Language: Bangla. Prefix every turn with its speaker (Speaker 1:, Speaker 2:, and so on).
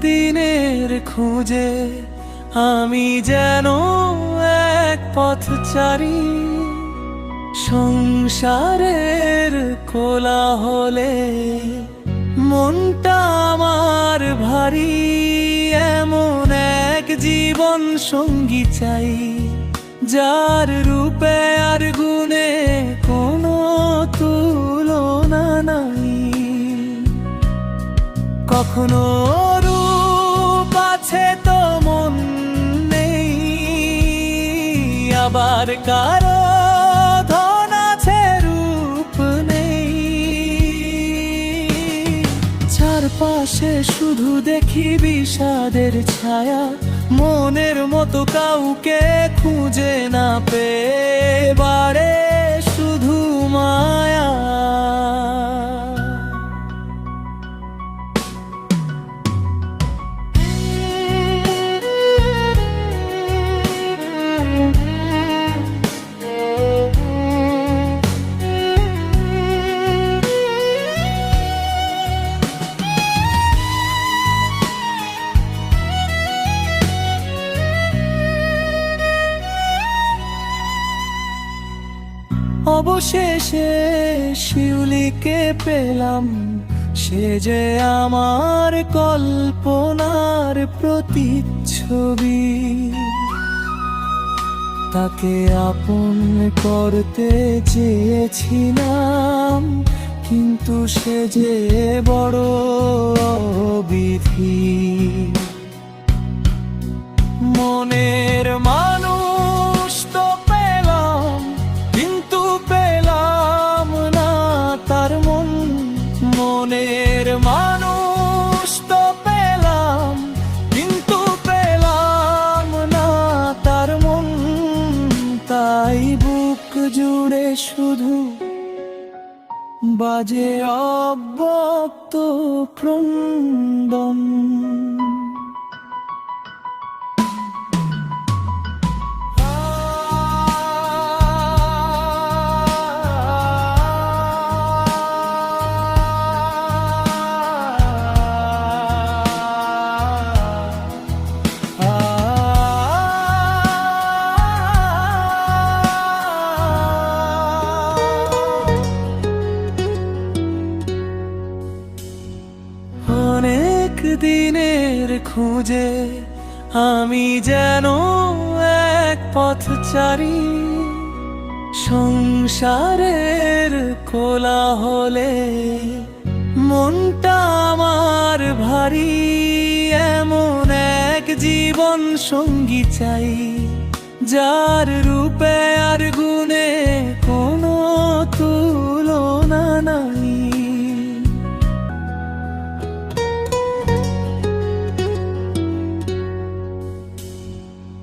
Speaker 1: দিনের খোঁজে আমি যেন এক পথচারী, সংসারের কোলাহলে মনটা আমার ভারী। এমন এক জীবন সঙ্গী চাই, যার রূপে আর গুণে কোনো তুলনা নাই। কখনো রূপ আছে তো মন নেই, আবার কারো ধন আছে রূপ নেই। চারপাশে শুধু দেখি বিষাদের ছায়া, মনের মতো কাউকে খুঁজে না পেয়ে বাড়ে শুধু মায়া। অবশেষে শিউলিকে পেলাম, সে যে আমার কল্পনার প্রতিচ্ছবি। তাকে আপন করতে চেয়েছিলাম, কিন্তু সে যে বড় বিধি। মনের মানুষ তো পেলাম, কিন্তু পেলাম না তার মন। মনের মানুষ তো পেলাম, কিন্তু পেলাম না তার মন। তাই বুক জুড়ে শুধু বাজে অব্যক্ত ক্রন্দন। অনেক দিনের খোঁজে আমি যেন এক পথচারী, সংসারের কোলাহলে মনটা আমার ভারী। এমন এক জীবন সঙ্গী চাই, যার রূপে আর গুণে কোনো তুলনা নাই।